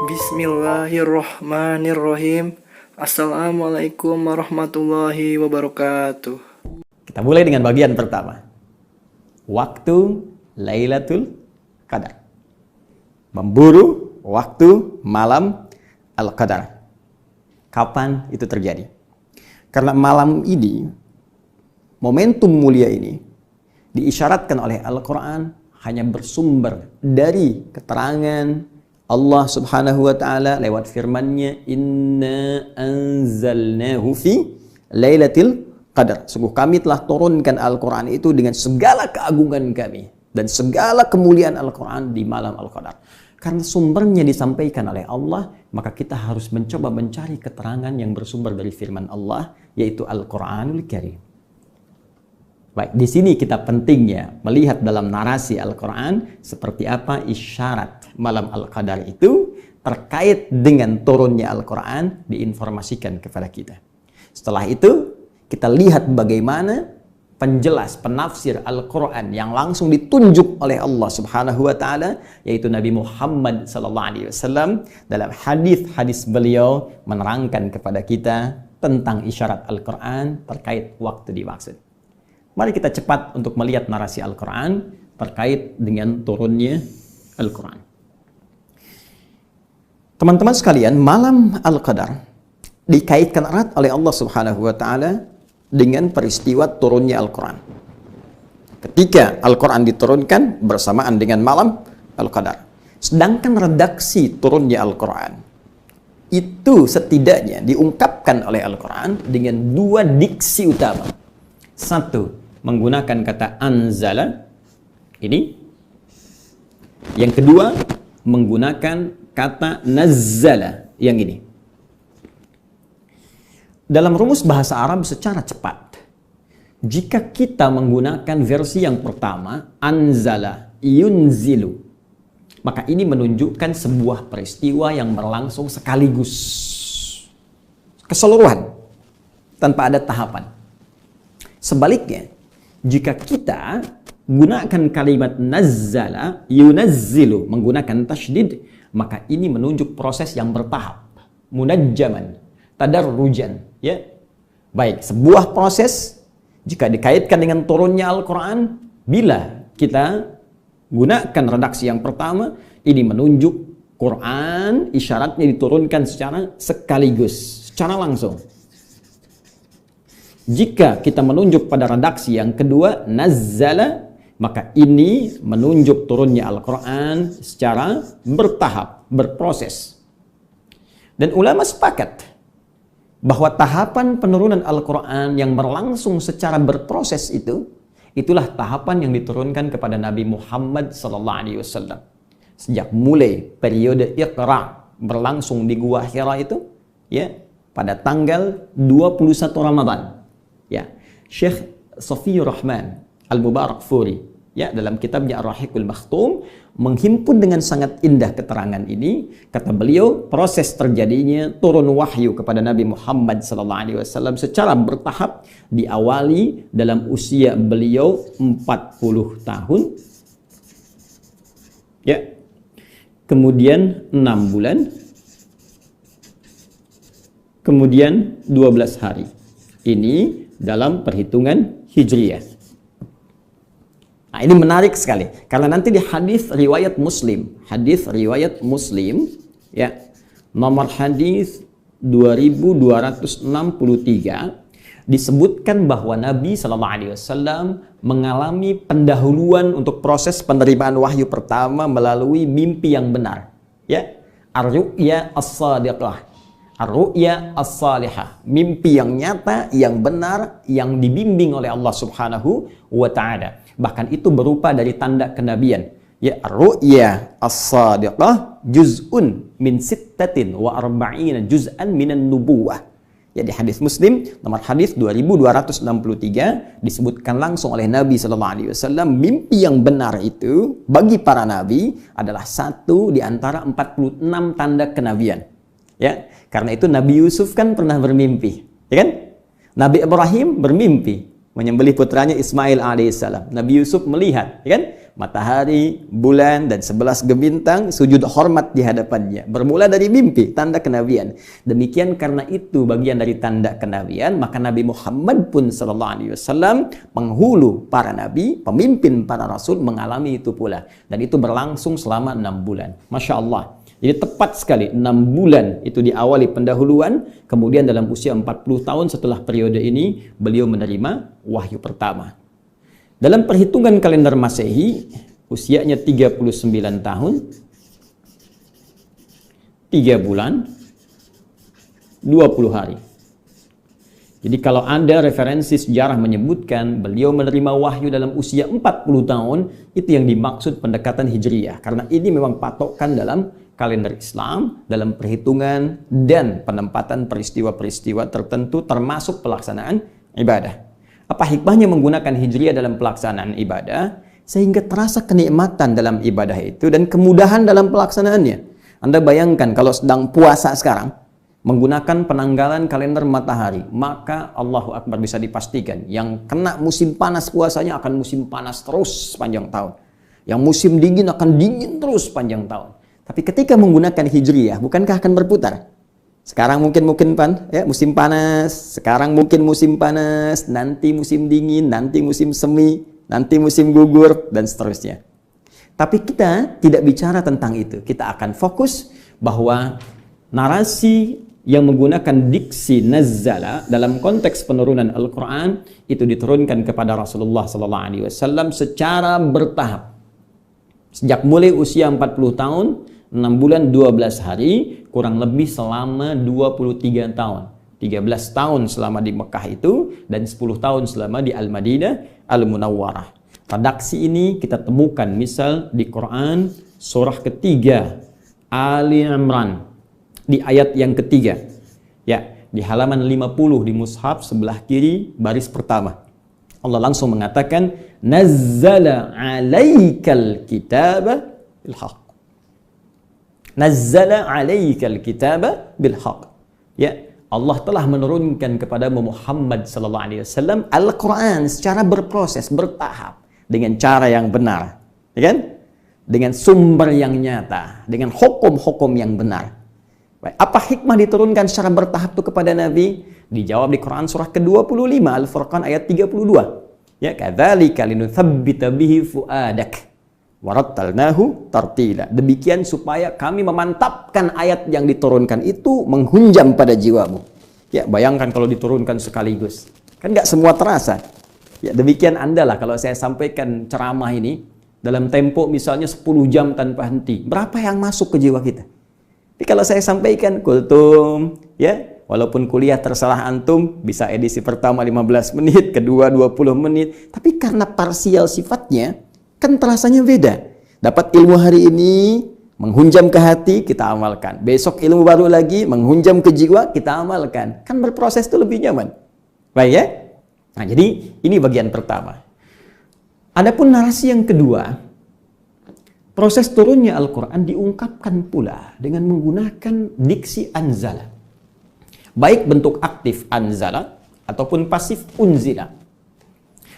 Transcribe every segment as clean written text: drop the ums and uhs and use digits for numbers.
Bismillahirrohmanirrohim. Assalamualaikum warahmatullahi wabarakatuh. Kita mulai dengan bagian pertama. Waktu Lailatul Qadar. Memburu waktu malam Al-Qadar. Kapan itu terjadi? Karena malam ini, momentum mulia ini, diisyaratkan oleh Al-Quran hanya bersumber dari keterangan Allah Subhanahu wa taala lewat firman-Nya, "Inna anzalnahu fi Lailatul Qadar." Sungguh kami telah turunkan Al-Quran itu dengan segala keagungan kami dan segala kemuliaan Al-Quran di malam Al-Qadar. Karena sumbernya disampaikan oleh Allah, maka kita harus mencoba mencari keterangan yang bersumber dari firman Allah, yaitu Al-Quranul Karim. Baik, di sini kita pentingnya melihat dalam narasi Al-Quran seperti apa isyarat malam Al-Qadar itu terkait dengan turunnya Al-Quran diinformasikan kepada kita. Setelah itu, kita lihat bagaimana penjelas, penafsir Al-Quran yang langsung ditunjuk oleh Allah Subhanahu wa taala, yaitu Nabi Muhammad SAW dalam hadis-hadis beliau menerangkan kepada kita tentang isyarat Al-Quran terkait waktu dimaksud. Mari kita cepat untuk melihat narasi Al-Quran terkait dengan turunnya Al-Quran. Teman-teman sekalian, malam Al-Qadar dikaitkan erat oleh Allah Subhanahu wa taala dengan peristiwa turunnya Al-Quran. Ketika Al-Quran diturunkan bersamaan dengan malam Al-Qadar. Sedangkan redaksi turunnya Al-Quran itu setidaknya diungkapkan oleh Al-Quran dengan dua diksi utama. Satu, menggunakan kata anzala, ini. Yang kedua, menggunakan kata nazzala, yang ini. Dalam rumus bahasa Arab secara cepat, jika kita menggunakan versi yang pertama, anzala, yunzilu, maka ini menunjukkan sebuah peristiwa yang berlangsung sekaligus, keseluruhan, tanpa ada tahapan. Sebaliknya, jika kita gunakan kalimat nazzala, yunazzilu, menggunakan tasydid, maka ini menunjuk proses yang bertahap, munajjaman, tadarrujan, ya. Baik, sebuah proses jika dikaitkan dengan turunnya Al-Quran, bila kita gunakan redaksi yang pertama, ini menunjuk Quran isyaratnya diturunkan secara sekaligus, secara langsung. Jika kita menunjuk pada redaksi yang kedua, nazzala, maka ini menunjuk turunnya Al-Quran secara bertahap, berproses. Dan ulama sepakat bahwa tahapan penurunan Al-Quran yang berlangsung secara berproses itu, itulah tahapan yang diturunkan kepada Nabi Muhammad SAW. Sejak mulai periode Iqra berlangsung di Gua Hira itu, ya, pada tanggal 21 Ramadan. Ya, Syekh Safiyur Rahman Al-Mubarakfuri, ya, dalam kitabnya Ar-Rahiqul Makhtum menghimpun dengan sangat indah keterangan ini. Kata beliau, proses terjadinya turun wahyu kepada Nabi Muhammad SAW secara bertahap diawali dalam usia beliau 40 tahun, ya, kemudian 6 bulan, kemudian 12 hari. Ini dalam perhitungan Hijriyah. Nah, ini menarik sekali karena nanti di hadis riwayat Muslim, ya, nomor hadis 2263 disebutkan bahwa Nabi SAW mengalami pendahuluan untuk proses penerimaan wahyu pertama melalui mimpi yang benar, ya, ar-ru'ya as-sadiqah, ar-ru'ya as-salihah, mimpi yang nyata, yang benar, yang dibimbing oleh Allah Subhanahu wa ta'ala. Bahkan itu berupa dari tanda kenabian. Ya, ar-ru'ya as-sadiqah juz'un min sittatin wa arba'ina juz'an minan nubuwah. Ya, di hadis Muslim nomor hadis 2263 disebutkan langsung oleh Nabi SAW, mimpi yang benar itu bagi para nabi adalah satu di antara 46 tanda kenabian. Ya, karena itu Nabi Yusuf kan pernah bermimpi, ya kan? Nabi Ibrahim bermimpi menyembelih putranya Ismail alaihissalam. Nabi Yusuf melihat, ya kan? matahari, bulan, dan 11 bintang sujud hormat di hadapannya. Bermula dari mimpi, tanda kenabian. Demikian karena itu bagian dari tanda kenabian, maka Nabi Muhammad pun sallallahu alaihi wasallam, penghulu para nabi, pemimpin para rasul, mengalami itu pula. Dan itu berlangsung selama 6 bulan. Masya Allah. Jadi tepat sekali 6 bulan itu diawali pendahuluan, kemudian dalam usia 40 tahun setelah periode ini, beliau menerima wahyu pertama. Dalam perhitungan kalender Masehi, usianya 39 tahun, 3 bulan, 20 hari. Jadi kalau ada referensi sejarah menyebutkan beliau menerima wahyu dalam usia 40 tahun, itu yang dimaksud pendekatan Hijriyah. Karena ini memang patokan dalam kalender Islam, dalam perhitungan dan penempatan peristiwa-peristiwa tertentu termasuk pelaksanaan ibadah. Apa hikmahnya menggunakan Hijriyah dalam pelaksanaan ibadah? Sehingga terasa kenikmatan dalam ibadah itu dan kemudahan dalam pelaksanaannya. Anda bayangkan kalau sedang puasa sekarang, menggunakan penanggalan kalender matahari, maka Allahu Akbar bisa dipastikan yang kena musim panas puasanya akan musim panas terus sepanjang tahun. Yang musim dingin akan dingin terus sepanjang tahun. Tapi ketika menggunakan Hijriyah, bukankah akan berputar? Sekarang mungkin ya, musim panas, sekarang mungkin musim panas, nanti musim dingin, nanti musim semi, nanti musim gugur, dan seterusnya. Tapi kita tidak bicara tentang itu. Kita akan fokus bahwa narasi yang menggunakan diksi nazzala dalam konteks penurunan Al-Quran itu diturunkan kepada Rasulullah SAW secara bertahap. Sejak mulai usia 40 tahun, 6 bulan 12 hari, kurang lebih selama 23 tahun. 13 tahun selama di Mekah itu, dan 10 tahun selama di Al-Madinah Al-Munawwarah. Redaksi ini kita temukan misal di Quran surah ketiga Ali Imran, di ayat yang ketiga. Ya, di halaman 50 di mushaf sebelah kiri baris pertama. Allah langsung mengatakan, Nazzala alaikal kitaba bilhaq. Nazzala alaikal kitaba bilhaq. Ya, Allah telah menurunkan kepada Muhammad sallallahu alaihi wasallam Al-Qur'an secara berproses, bertahap, dengan cara yang benar, ya kan? Dengan sumber yang nyata, dengan hukum-hukum yang benar. Baik, apa hikmah diturunkan secara bertahap itu kepada Nabi? Dijawab di Quran surah ke-25 Al-Furqan ayat 32. Ya, kadzalika linutsabbita bihi fuadak. Warattalnahu tartila. Demikian supaya kami memantapkan ayat yang diturunkan itu menghunjam pada jiwamu. Ya, bayangkan kalau diturunkan sekaligus. Kan nggak semua terasa. Ya, demikian Anda lah kalau saya sampaikan ceramah ini dalam tempo misalnya 10 jam tanpa henti. Berapa yang masuk ke jiwa kita? Tapi kalau saya sampaikan kultum, ya, walaupun kuliah terserah antum, bisa edisi pertama 15 menit, kedua 20 menit. Tapi karena parsial sifatnya, kan terasanya beda. Dapat ilmu hari ini, menghunjam ke hati, kita amalkan. Besok ilmu baru lagi, menghunjam ke jiwa, kita amalkan. Kan berproses itu lebih nyaman. Baik ya? Nah, jadi ini bagian pertama. Adapun narasi yang kedua, proses turunnya Al-Quran diungkapkan pula dengan menggunakan diksi anzala. Baik bentuk aktif anzala, ataupun pasif unzila.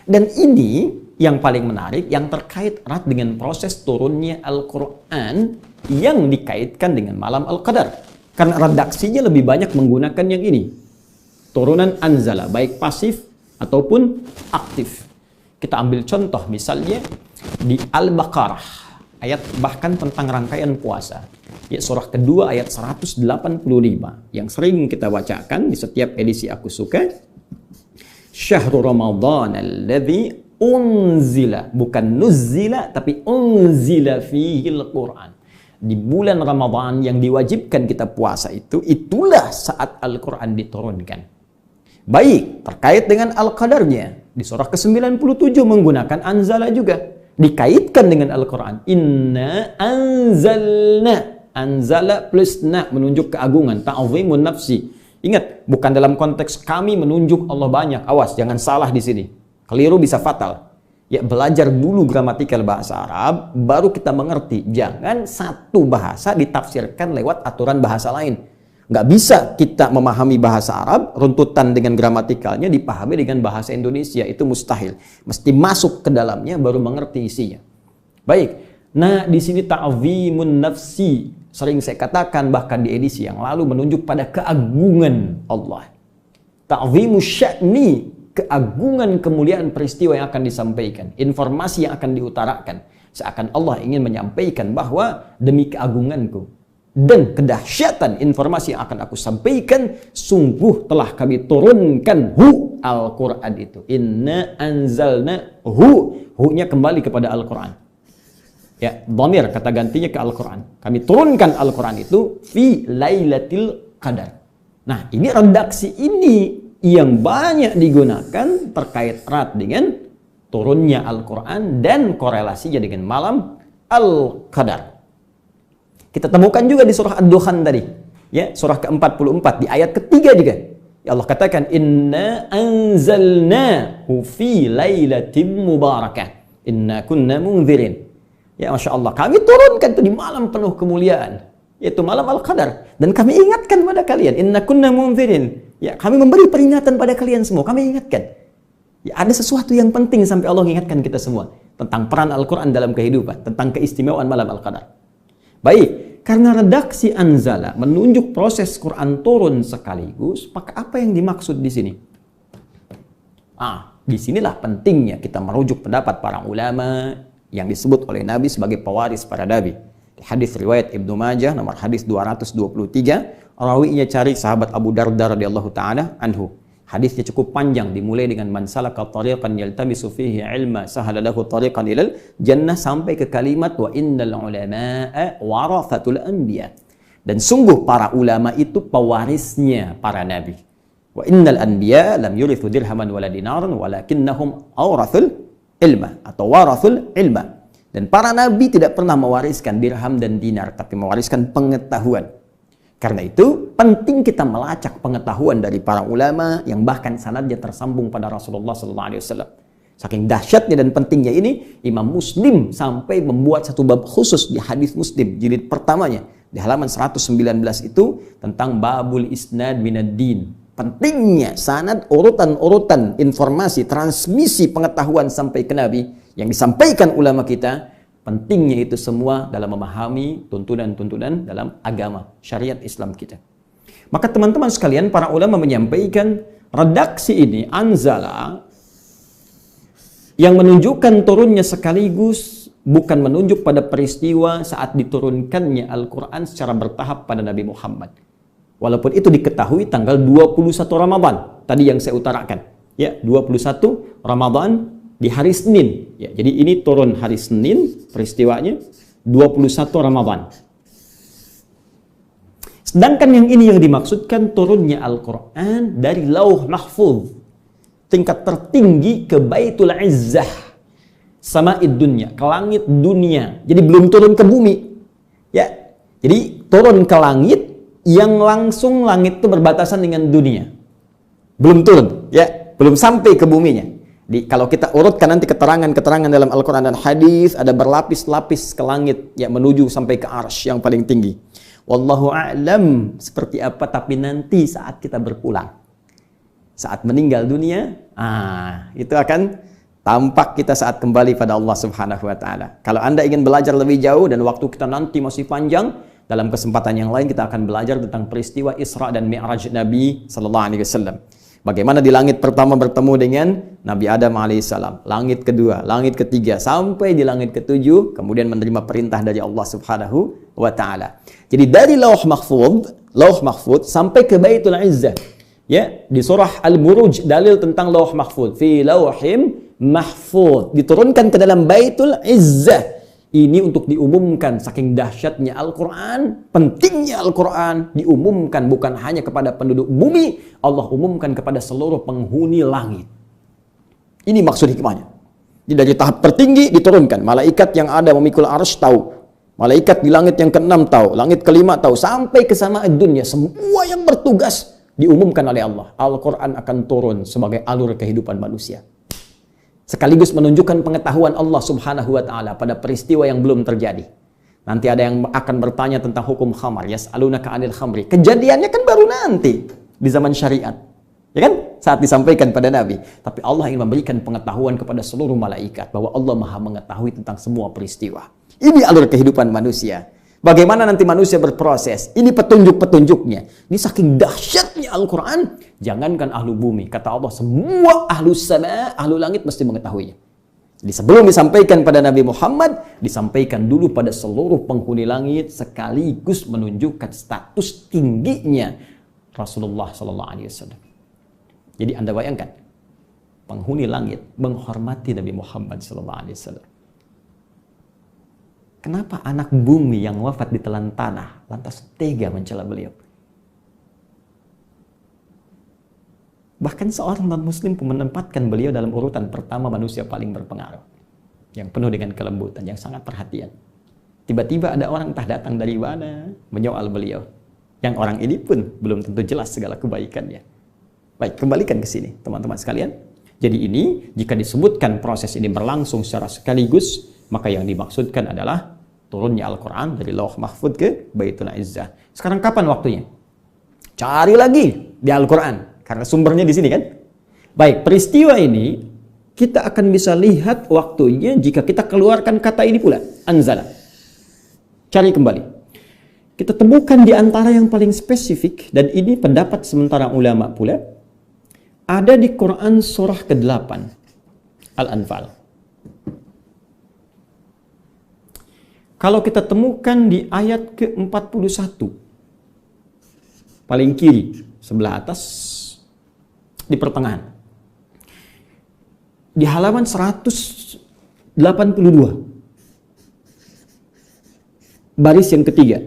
Dan ini yang paling menarik, yang terkait erat dengan proses turunnya Al-Quran yang dikaitkan dengan malam Al-Qadar. Karena redaksinya lebih banyak menggunakan yang ini. Turunan anzala, baik pasif ataupun aktif. Kita ambil contoh misalnya di Al-Baqarah, ayat bahkan tentang rangkaian puasa. Ya, surah kedua ayat 185 yang sering kita bacakan di setiap edisi Aku Suka. Syahrul Ramadan alladzi unzila, bukan nuzzila tapi unzila fihil Quran. Di bulan Ramadan yang diwajibkan kita puasa itu, itulah saat Al-Quran diturunkan. Baik, terkait dengan Al-Qadarnya, di surah ke-97 menggunakan anzala juga. Dikaitkan dengan Al-Quran. Inna anzalna. Anzala plus na, menunjuk keagungan. Ta'zimun nafsi. Ingat, bukan dalam konteks kami menunjuk Allah banyak. Awas, jangan salah di sini. Keliru bisa fatal. Ya, belajar dulu gramatikal bahasa Arab, baru kita mengerti. Jangan satu bahasa ditafsirkan lewat aturan bahasa lain. Nggak bisa kita memahami bahasa Arab, runtutan dengan gramatikalnya dipahami dengan bahasa Indonesia. Itu mustahil. Mesti masuk ke dalamnya, baru mengerti isinya. Baik. Nah, di sini ta'zimun nafsi sering saya katakan bahkan di edisi yang lalu menunjuk pada keagungan Allah. Ta'zimu sya'ni, keagungan kemuliaan peristiwa yang akan disampaikan, informasi yang akan diutarakan. Seakan Allah ingin menyampaikan bahwa demi keagunganku dan kedahsyatan informasi yang akan aku sampaikan, sungguh telah kami turunkan Al-Quran itu. Inna anzalna hu-nya kembali kepada Al-Quran. Ya, dhamir kata gantinya ke Al-Quran. Kami turunkan Al-Quran itu fi lailatul qadar. Nah, ini redaksi ini yang banyak digunakan terkait erat dengan turunnya Al-Quran dan korelasinya dengan malam Al-Qadar. Kita temukan juga di surah Ad-Dukhan tadi, ya, surah ke-44 di ayat ketiga juga. Ya Allah katakan, inna anzalnahu fi lailatin mubarakah inna kunna munzirin. Ya, Masya Allah, kami turunkan itu di malam penuh kemuliaan, yaitu malam Al-Qadar. Dan kami ingatkan pada kalian, inna kunna munzirin. Ya, kami memberi peringatan pada kalian semua, kami ingatkan. Ya, ada sesuatu yang penting sampai Allah mengingatkan kita semua tentang peran Al-Quran dalam kehidupan, tentang keistimewaan malam Al-Qadar. Baik, karena redaksi anzala menunjuk proses Quran turun sekaligus, maka apa yang dimaksud di sini? Disinilah pentingnya kita merujuk pendapat para ulama yang disebut oleh Nabi sebagai pewaris para nabi. Hadis riwayat Ibnu Majah nomor hadis 223, rawinya cari sahabat Abu Darda radhiyallahu taala anhu. Hadisnya cukup panjang, dimulai dengan man salaka tariqan yaltamisu fihi ilma sahala lahu tariqan ilal jannah sampai ke kalimat wa innal ulama'a warathatul anbiya. Dan sungguh para ulama itu pewarisnya para nabi. Wa innal anbiya lam yurithu dirhaman wala dinaran walakinnahum awrathul ilma atau warathul ilma. Dan para nabi tidak pernah mewariskan dirham dan dinar, tapi mewariskan pengetahuan. Karena itu penting kita melacak pengetahuan dari para ulama yang bahkan sanadnya tersambung pada Rasulullah SAW. Saking dahsyatnya dan pentingnya ini, Imam Muslim sampai membuat satu bab khusus di hadis Muslim jilid pertamanya di halaman 119 itu tentang babul isnad minad din. Pentingnya sanad, urutan-urutan informasi, transmisi pengetahuan sampai ke Nabi yang disampaikan ulama kita. Pentingnya itu semua dalam memahami tuntunan-tuntunan dalam agama syariat Islam kita. Maka teman-teman sekalian, para ulama menyampaikan redaksi ini anzala yang menunjukkan turunnya sekaligus bukan menunjuk pada peristiwa saat diturunkannya Al-Quran secara bertahap pada Nabi Muhammad. Walaupun itu diketahui tanggal 21 Ramadan tadi yang saya utarakan, ya, 21 Ramadan di hari Senin. Ya, jadi ini turun hari Senin peristiwanya 21 Ramadan. Sedangkan yang ini yang dimaksudkan turunnya Al-Quran dari Lauh Mahfuz, tingkat tertinggi ke Baitul Izzah, sama'id dunya, ke langit dunia. Jadi belum turun ke bumi. Ya, jadi turun ke langit yang langsung langit itu berbatasan dengan dunia. Belum turun, ya, belum sampai ke buminya. Kalau kita urutkan nanti keterangan-keterangan dalam Al-Quran dan hadis, ada berlapis-lapis ke langit yang menuju sampai ke arsy yang paling tinggi. Wallahu a'lam seperti apa, tapi nanti saat kita berpulang, saat meninggal dunia, itu akan tampak kita saat kembali pada Allah Subhanahu wa Ta'ala. Kalau Anda ingin belajar lebih jauh dan waktu kita nanti masih panjang, dalam kesempatan yang lain kita akan belajar tentang peristiwa Isra dan Mi'raj Nabi sallallahu alaihi wasallam. Bagaimana di langit pertama bertemu dengan Nabi Adam alaihissalam, langit kedua, langit ketiga, sampai di langit ketujuh, kemudian menerima perintah dari Allah Subhanahu wa Ta'ala. Jadi dari Lauh Mahfuz sampai ke Baitul Izzah. Ya, di surah Al-Buruj dalil tentang Lauh Mahfuz. Fi Lauhim Mahfuz, diturunkan ke dalam Baitul Izzah. Ini untuk diumumkan saking dahsyatnya Al-Quran, pentingnya Al-Quran, diumumkan bukan hanya kepada penduduk bumi, Allah umumkan kepada seluruh penghuni langit. Ini maksud hikmahnya. Jadi dari tahap tertinggi diturunkan, malaikat yang ada memikul arsy tahu, malaikat di langit yang ke-6 tahu, langit ke-5 tahu, sampai ke sama'id dunya, semua yang bertugas diumumkan oleh Allah. Al-Quran akan turun sebagai alur kehidupan manusia. Sekaligus menunjukkan pengetahuan Allah Subhanahu wa Ta'ala pada peristiwa yang belum terjadi. Nanti ada yang akan bertanya tentang hukum khamar, yas'alunaka 'anil khamri. Kejadiannya kan baru nanti di zaman syariat. Ya kan? saat disampaikan pada Nabi. Tapi Allah ingin memberikan pengetahuan kepada seluruh malaikat bahwa Allah Maha mengetahui tentang semua peristiwa. Ini alur kehidupan manusia. Bagaimana nanti manusia berproses. Ini petunjuk-petunjuknya. Ini saking dahsyatnya Al-Quran. Jangankan ahlu bumi. Kata Allah, semua ahlu sama, ahlu langit mesti mengetahuinya. Jadi sebelum disampaikan pada Nabi Muhammad, disampaikan dulu pada seluruh penghuni langit sekaligus menunjukkan status tingginya Rasulullah SAW. Jadi Anda bayangkan, penghuni langit menghormati Nabi Muhammad SAW. Kenapa anak bumi yang wafat di telan tanah lantas tega mencela beliau? Bahkan seorang non-muslim pun menempatkan beliau dalam urutan pertama manusia paling berpengaruh. Yang penuh dengan kelembutan, yang sangat perhatian. Tiba-tiba ada orang entah datang dari mana menyoal beliau. Yang orang ini pun belum tentu jelas segala kebaikannya. Baik, kembalikan ke sini teman-teman sekalian. Jadi ini, jika disebutkan proses ini berlangsung secara sekaligus, maka yang dimaksudkan adalah turunnya Al-Quran dari Lauh Mahfud ke Baitul Izzah. Sekarang kapan waktunya? Cari lagi di Al-Quran. Karena sumbernya di sini kan. Baik, peristiwa ini kita akan bisa lihat waktunya jika kita keluarkan kata ini pula, anzala. Cari kembali. Kita temukan di antara yang paling spesifik, dan ini pendapat sementara ulama pula, ada di Quran surah ke-8, Al-Anfal. Kalau kita temukan di ayat ke-41, paling kiri, sebelah atas, di pertengahan. Di halaman 182. Baris yang ketiga.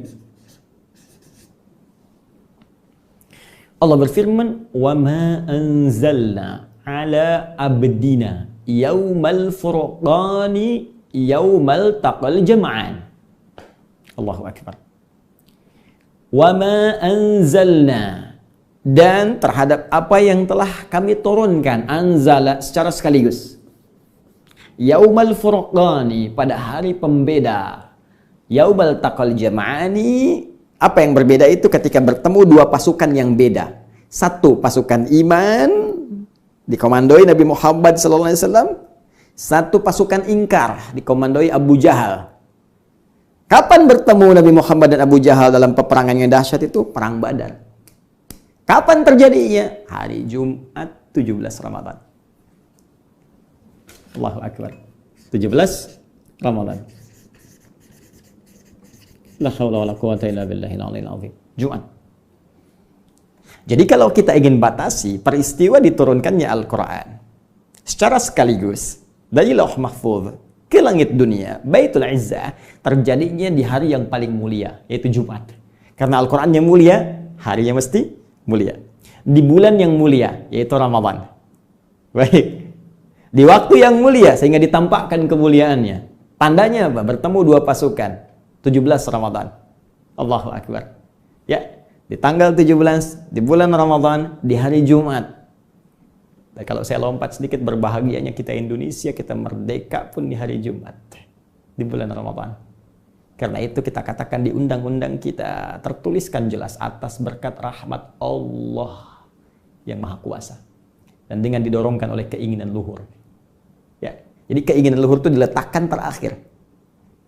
Allah berfirman, "Wa ma anzalna ala abdina yaumal furqani yaumal taqal jam'an." Allahu akbar. Wa ma anzalna, dan terhadap apa yang telah kami turunkan, anzala secara sekaligus. Yaumal furqani, pada hari pembeda. Yaumal taqal jam'ani, apa yang berbeda itu ketika bertemu dua pasukan yang beda. Satu pasukan iman dikomandoi Nabi Muhammad SAW. Satu pasukan ingkar dikomandoi Abu Jahal. Kapan bertemu Nabi Muhammad dan Abu Jahal dalam peperangan yang dahsyat itu? Perang Badar. Kapan terjadinya? Hari Jumat 17 Ramadan. Allahu Akbar. 17 Ramadan. La haula wala quwata illa billahil aliyil azim. Jumat. Jadi kalau kita ingin batasi peristiwa diturunkannya Al-Quran secara sekaligus dari Lauh Mahfuz ke langit dunia, Baitul Izzah, terjadinya di hari yang paling mulia, yaitu Jumat. Karena Al-Quran yang mulia, harinya mesti mulia. Di bulan yang mulia, yaitu Ramadan. Baik. Di waktu yang mulia, sehingga ditampakkan kemuliaannya. Tandanya apa? Bertemu dua pasukan. 17 Ramadan. Allahu Akbar. Ya, di tanggal 17, di bulan Ramadan, di hari Jumat. Dan kalau saya lompat sedikit, berbahagianya kita Indonesia, kita merdeka pun di hari Jumat. Di bulan Ramadan. Karena itu kita katakan di undang-undang kita tertuliskan jelas atas berkat rahmat Allah yang Maha Kuasa. Dan dengan didorongkan oleh keinginan luhur. Ya, jadi keinginan luhur itu diletakkan terakhir.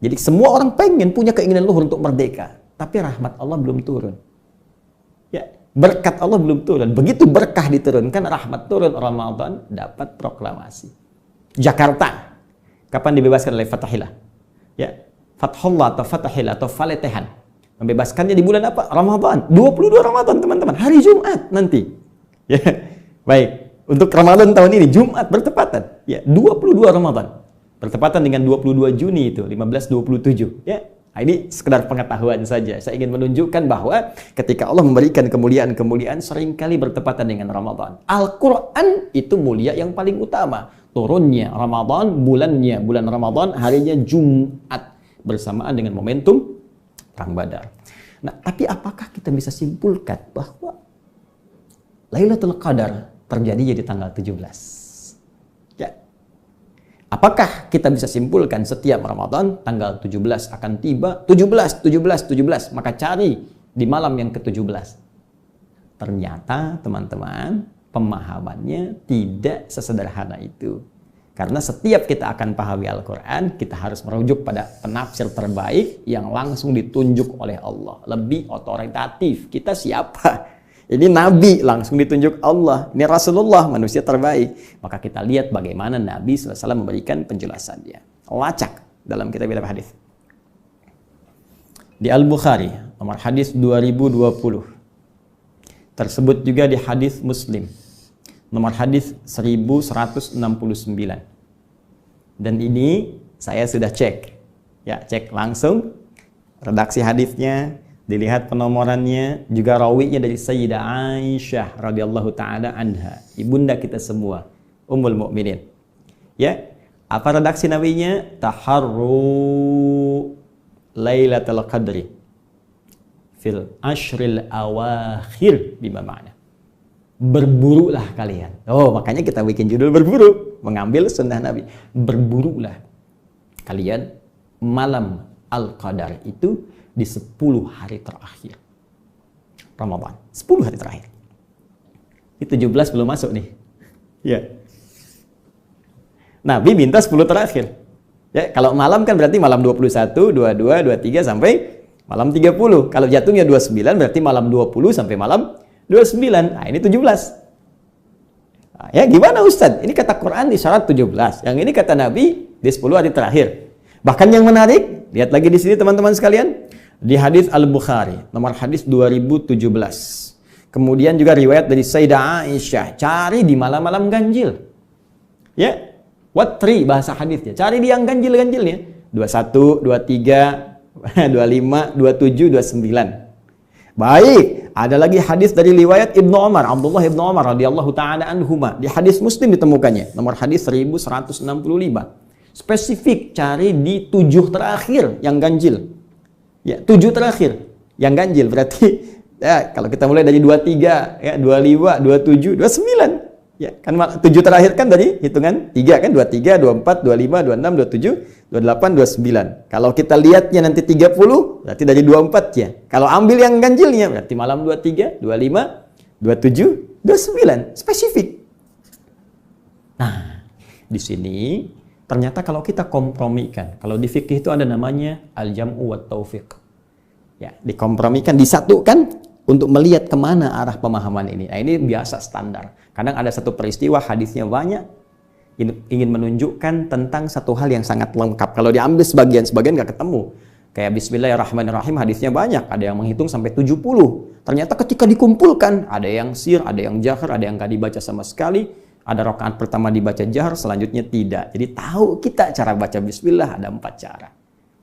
Jadi semua orang pengen punya keinginan luhur untuk merdeka. Tapi rahmat Allah belum turun. Ya, berkat Allah belum turun. Begitu berkah diturunkan, rahmat turun, Ramadan dapat proklamasi. Jakarta, kapan dibebaskan oleh Fatahillah? Ya, Fathullah atau Fatahillah atau Faletehan. Membebaskannya di bulan apa? Ramadan. 22 Ramadan, teman-teman. Hari Jumat nanti. Ya, baik. Untuk Ramadan tahun ini, Jumat bertepatan. Ya, 22 Ramadan. Bertepatan dengan 22 Juni itu, 1527. Ya, nah, ini sekedar pengetahuan saja. Saya ingin menunjukkan bahwa ketika Allah memberikan kemuliaan-kemuliaan seringkali bertepatan dengan Ramadan. Al-Quran itu mulia yang paling utama. Turunnya Ramadan, bulannya bulan Ramadan, harinya Jumat. Bersamaan dengan momentum Perang Badar. Nah, tapi apakah kita bisa simpulkan bahwa Lailatul Qadar terjadi di tanggal 17? Ya. Apakah kita bisa simpulkan setiap Ramadan tanggal 17 akan tiba? 17. Maka cari di malam yang ke-17. Ternyata, teman-teman, pemahamannya tidak sesederhana itu. Karena setiap kita akan pahami Al-Quran, kita harus merujuk pada penafsir terbaik yang langsung ditunjuk oleh Allah. Lebih otoritatif. Kita siapa? Ini Nabi langsung ditunjuk Allah. Ini Rasulullah, manusia terbaik. Maka kita lihat bagaimana Nabi SAW memberikan penjelasannya. Lacak dalam kitab-kitab hadis. Di Al-Bukhari, nomor hadis 2020. Tersebut juga di hadis Muslim. Nomor hadis 1169. Dan ini saya sudah cek. Ya, cek langsung redaksi hadisnya, dilihat penomorannya, juga rawinya dari Sayyidah Aisyah radhiyallahu taala anha, ibunda kita semua, Ummul Mukminin. Ya, apa redaksi nabinya? Taharru Lailatul Qadri fil ashril awakhir, bima ma'na. Berburulah kalian. Oh, makanya kita bikin judul berburu, mengambil sunnah Nabi. Berburulah kalian malam Al-Qadar itu di 10 hari terakhir Ramadan. 10 hari terakhir. Ini 17 belum masuk nih. Ya. Nabi minta 10 terakhir. Ya, kalau malam kan berarti malam 21, 22, 23 sampai malam 30. Kalau jatuhnya 29 berarti malam 20 sampai malam 29. Nah, ini 17. Nah, ya gimana Ustadz? Ini kata Quran di syarat 17. Yang ini kata Nabi di 10 hari terakhir. Bahkan yang menarik, lihat lagi di sini teman-teman sekalian, di hadis Al-Bukhari, nomor hadis 2017. Kemudian juga riwayat dari Sayyidah Aisyah, cari di malam-malam ganjil. Ya, watri bahasa hadisnya. Cari di yang ganjil-ganjilnya. 21, 23, 25, 27, 29. Baik, ada lagi hadis dari riwayat Ibnu Umar, Abdullah Ibnu Umar radhiyallahu taala anhuma. Di hadis Muslim ditemukannya, nomor hadis 1165. Spesifik cari di 7 terakhir yang ganjil. Ya, 7 terakhir yang ganjil berarti ya kalau kita mulai dari 23, ya 25, 27, 29. Ya, kan 7 terakhir kan dari hitungan 3 kan, 23, 24, 25, 26, 27, 28, 29. Kalau kita lihatnya nanti 30, berarti dari 24 ya. Kalau ambil yang ganjilnya berarti malam 23, 25, 27, 29. Spesifik. Nah, di sini ternyata kalau kita kompromikan, kalau di fikih itu ada namanya al-jam'u wat taufiq. Ya, dikompromikan, disatukan untuk melihat kemana arah pemahaman ini. Nah, ini biasa standar. Kadang ada satu peristiwa, hadisnya banyak, ingin menunjukkan tentang satu hal yang sangat lengkap. Kalau diambil sebagian-sebagian nggak ketemu. Kayak Bismillahirrahmanirrahim, hadisnya banyak. Ada yang menghitung sampai 70. Ternyata ketika dikumpulkan, ada yang sir, ada yang jahar, ada yang nggak dibaca sama sekali. Ada rakaat pertama dibaca jahar, selanjutnya tidak. Jadi tahu kita cara baca Bismillah ada 4 cara.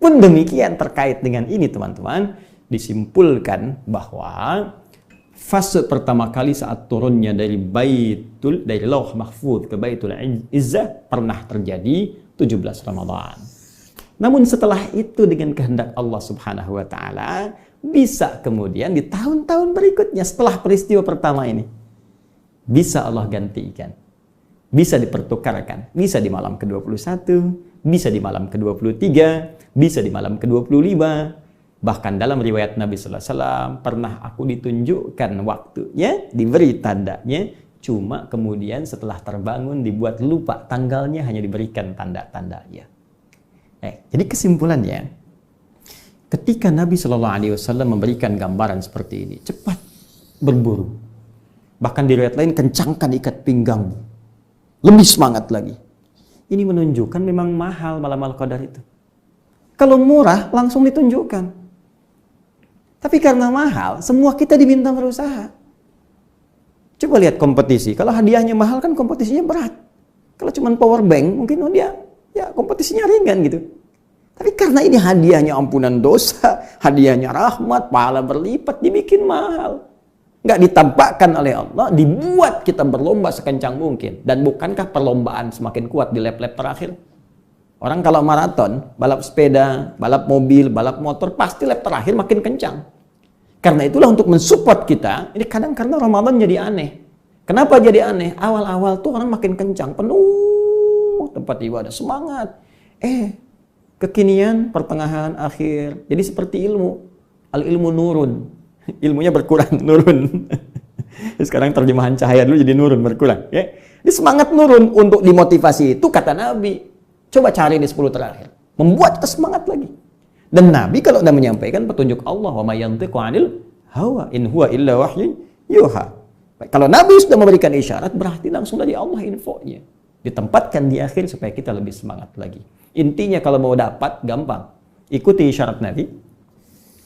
Pun demikian terkait dengan ini teman-teman, disimpulkan bahwa fase pertama kali saat turunnya dari Lauh Mahfuz ke Baitul Izzah pernah terjadi 17 Ramadan. Namun setelah itu dengan kehendak Allah Subhanahu wa taala bisa kemudian di tahun-tahun berikutnya setelah peristiwa pertama ini bisa Allah gantikan. Bisa dipertukarkan, bisa di malam ke-21, bisa di malam ke-23, bisa di malam ke-25. Bahkan dalam riwayat Nabi sallallahu alaihi wasallam pernah aku ditunjukkan waktunya, diberi tandanya, cuma kemudian setelah terbangun dibuat lupa tanggalnya, hanya diberikan tanda-tandanya. Jadi kesimpulannya, ketika Nabi sallallahu alaihi wasallam memberikan gambaran seperti ini, cepat berburu. Bahkan di riwayat lain kencangkan ikat pinggangmu. Lebih semangat lagi. Ini menunjukkan memang mahal malam Al-Qadar itu. Kalau murah langsung ditunjukkan. Tapi karena mahal, semua kita diminta berusaha. Coba lihat kompetisi. Kalau hadiahnya mahal kan kompetisinya berat. Kalau cuma power bank mungkin dia ya kompetisinya ringan gitu. Tapi karena ini hadiahnya ampunan dosa, hadiahnya rahmat, pahala berlipat, dibikin mahal. Nggak ditampakkan oleh Allah, dibuat kita berlomba sekencang mungkin. Dan bukankah perlombaan semakin kuat di lap-lap terakhir? Orang kalau maraton, balap sepeda, balap mobil, balap motor, pasti lap terakhir makin kencang. Karena itulah untuk mensupport kita, ini kadang karena Ramadan jadi aneh. Kenapa jadi aneh? Awal-awal tuh orang makin kencang, penuh tempat ibadah, semangat. Kekinian, pertengahan, akhir. Jadi seperti ilmu. Al-ilmu nurun. Ilmunya berkurang, nurun. Sekarang terjemahan cahaya dulu jadi nurun, berkurang. Ya. Ini semangat nurun untuk dimotivasi itu kata Nabi. Coba cari di 10 terakhir. Membuat kita semangat lagi. Dan Nabi kalau sudah menyampaikan petunjuk Allah, wa may yantiqu 'anil hawa in huwa illa wahyun yuha. Kalau Nabi sudah memberikan isyarat, berarti langsung dari Allah infonya. Ditempatkan di akhir supaya kita lebih semangat lagi. Intinya kalau mau dapat, gampang. Ikuti isyarat Nabi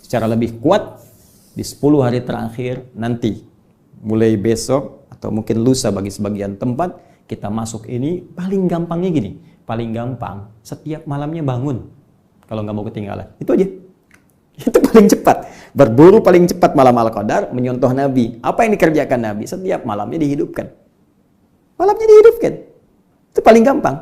secara lebih kuat di 10 hari terakhir nanti. Mulai besok atau mungkin lusa bagi sebagian tempat, kita masuk ini paling gampangnya gini. Paling gampang, setiap malamnya bangun. Kalau nggak mau ketinggalan. Itu aja. Itu paling cepat. Berburu paling cepat malam Al-Qadar, menyontoh Nabi. Apa yang dikerjakan Nabi? Setiap malamnya dihidupkan. Malamnya dihidupkan. Itu paling gampang.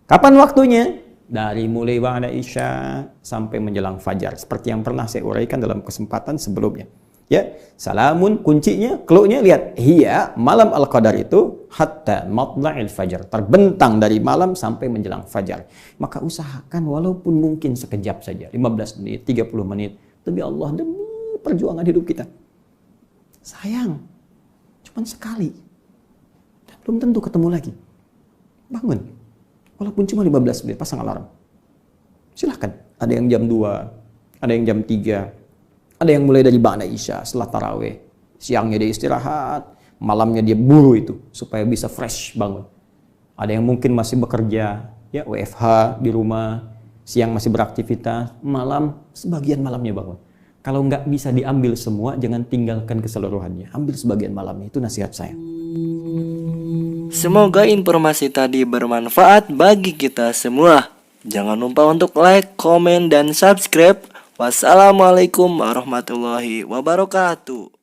Kapan waktunya? Dari mulai ba'da Isya sampai menjelang fajar. Seperti yang pernah saya uraikan dalam kesempatan sebelumnya. Ya, salamun kuncinya, clue-nya lihat. Hiya, malam Al-Qadar itu hatta matla'il fajar, terbentang dari malam sampai menjelang fajar. Maka usahakan walaupun mungkin sekejap saja, 15 menit, 30 menit, demi Allah, demi perjuangan hidup kita. Sayang, cuman sekali. Dan belum tentu ketemu lagi. Bangun. Walaupun cuma 15 menit, pasang alarm. Silahkan. Ada yang jam 2, ada yang jam 3, ada yang mulai dari ba'da Isya setelah tarawih. Siangnya dia istirahat, malamnya dia buru itu supaya bisa fresh bangun. Ada yang mungkin masih bekerja, ya WFH di rumah, siang masih beraktivitas, malam sebagian malamnya bangun. Kalau nggak bisa diambil semua, jangan tinggalkan keseluruhannya. Ambil sebagian malamnya, itu nasihat saya. Semoga informasi tadi bermanfaat bagi kita semua. Jangan lupa untuk like, komen, dan subscribe. Wassalamualaikum warahmatullahi wabarakatuh.